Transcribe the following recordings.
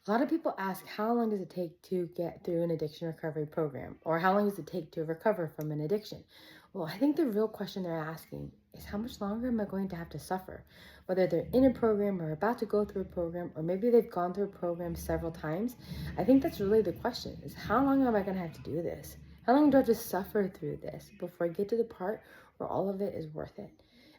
A lot of people ask, how long does it take to get through an addiction recovery program? Or how long does it take to recover from an addiction? Well, I think the real question they're asking is, how much longer am I going to have to suffer? Whether they're in a program or about to go through a program, or maybe they've gone through a program several times. I think that's really the question, is how long am I going to have to do this? How long do I have to suffer through this before I get to the part where all of it is worth it?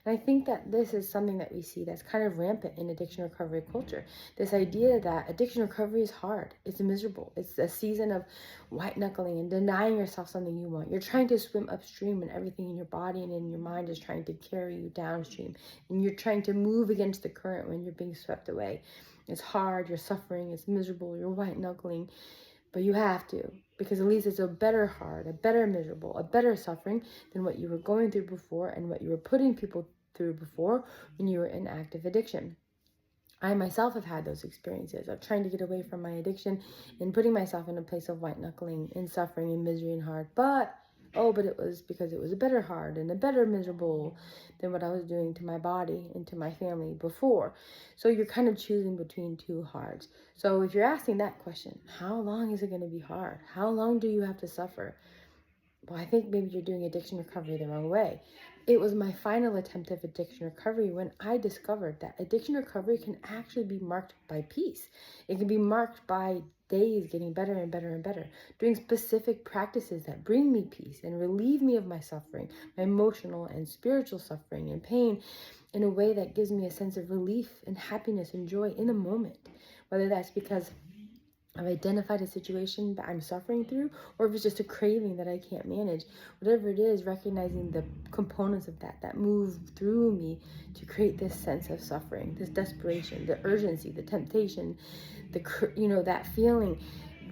And I think that this is something that we see that's kind of rampant in addiction recovery culture. This idea that addiction recovery is hard, it's miserable, it's a season of white knuckling and denying yourself something you want. You're trying to swim upstream, and everything in your body and in your mind is trying to carry you downstream. And you're trying to move against the current when you're being swept away. It's hard, you're suffering, it's miserable, you're white knuckling, but you have to, because at least it's a better hard, a better miserable, a better suffering than what you were going through before and what you were putting people through before when you were in active addiction. I myself have had those experiences of trying to get away from my addiction and putting myself in a place of white knuckling and suffering and misery and hard. But it was because it was a better hard and a better miserable than what I was doing to my body and to my family before. So you're kind of choosing between two hards. So if you're asking that question, how long is it going to be hard? How long do you have to suffer? Well, I think maybe you're doing addiction recovery the wrong way. It was my final attempt of addiction recovery when I discovered that addiction recovery can actually be marked by peace. It can be marked by days getting better and better and better, doing specific practices that bring me peace and relieve me of my suffering, my emotional and spiritual suffering and pain, in a way that gives me a sense of relief and happiness and joy in the moment. Whether that's because I've identified a situation that I'm suffering through, or if it's just a craving that I can't manage. Whatever it is, recognizing the components of that move through me to create this sense of suffering, this desperation, the urgency, the temptation, that feeling.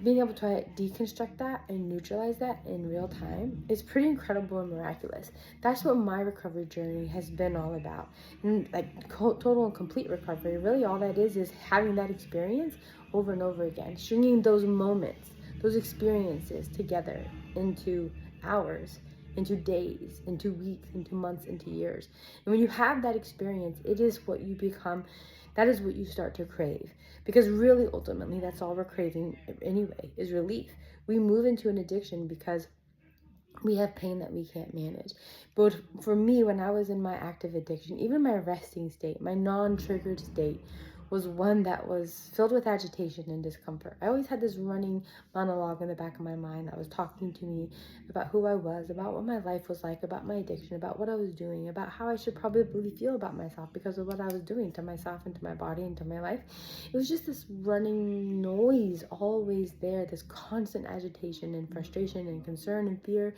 Being able to deconstruct that and neutralize that in real time is pretty incredible and miraculous. That's what my recovery journey has been all about. And like total and complete recovery, really all that is having that experience over and over again, stringing those moments, those experiences together into hours, into days, into weeks, into months, into years. And when you have that experience, it is what you become. That is what you start to crave. Because really, ultimately, that's all we're craving anyway, is relief. We move into an addiction because we have pain that we can't manage. But for me, when I was in my active addiction, even my resting state, my non-triggered state, was one that was filled with agitation and discomfort. I always had this running monologue in the back of my mind that was talking to me about who I was, about what my life was like, about my addiction, about what I was doing, about how I should probably feel about myself because of what I was doing to myself and to my body and to my life. It was just this running noise always there, this constant agitation and frustration and concern and fear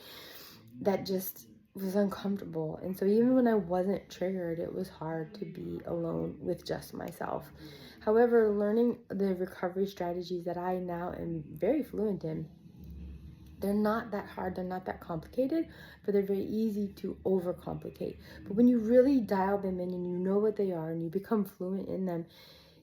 that just was uncomfortable. And so even when I wasn't triggered, it was hard to be alone with just myself. However, learning the recovery strategies that I now am very fluent in, they're not that hard, they're not that complicated, but they're very easy to overcomplicate. But when you really dial them in and you know what they are and you become fluent in them,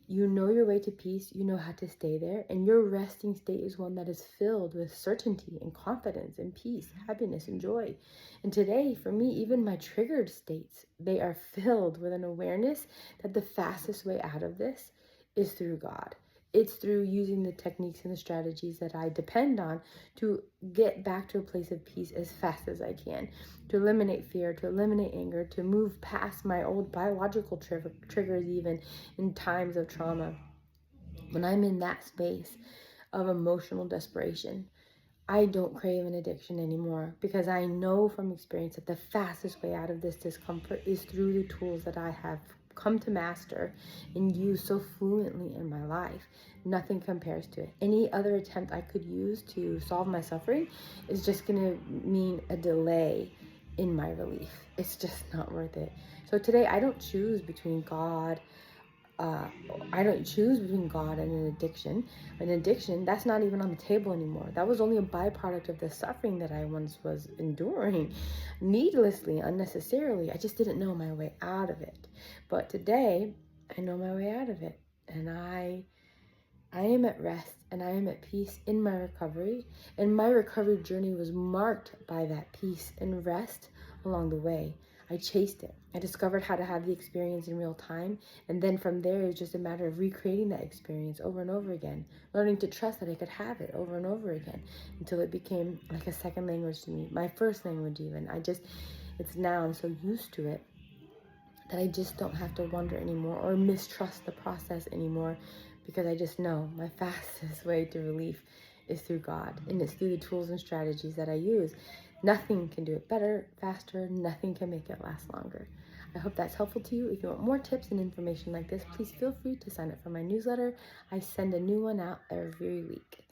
you know your way to peace, you know how to stay there, and your resting state is one that is filled with certainty and confidence and peace, happiness and joy. And today, for me, even my triggered states, they are filled with an awareness that the fastest way out of this is through God. It's through using the techniques and the strategies that I depend on to get back to a place of peace as fast as I can, to eliminate fear, to eliminate anger, to move past my old biological triggers even in times of trauma. When I'm in that space of emotional desperation, I don't crave an addiction anymore because I know from experience that the fastest way out of this discomfort is through the tools that I have come to master and use so fluently in my life. Nothing compares to it. Any other attempt I could use to solve my suffering is just going to mean a delay in my relief. It's just not worth it. So today I don't choose between God I don't choose between God and an addiction. An addiction, that's not even on the table anymore. That was only a byproduct of the suffering that I once was enduring needlessly, unnecessarily. I just didn't know my way out of it. But today, I know my way out of it. And I am at rest and I am at peace in my recovery. And my recovery journey was marked by that peace and rest along the way. I chased it. I discovered how to have the experience in real time. And then from there, it was just a matter of recreating that experience over and over again, learning to trust that I could have it over and over again until it became like a second language to me, my first language even. It's now I'm so used to it that I just don't have to wonder anymore or mistrust the process anymore, because I just know my fastest way to relief is through God, and it's through the tools and strategies that I use. Nothing can do it better, faster, nothing can make it last longer. I hope that's helpful to you. If you want more tips and information like this, please feel free to sign up for my newsletter. I send a new one out every week.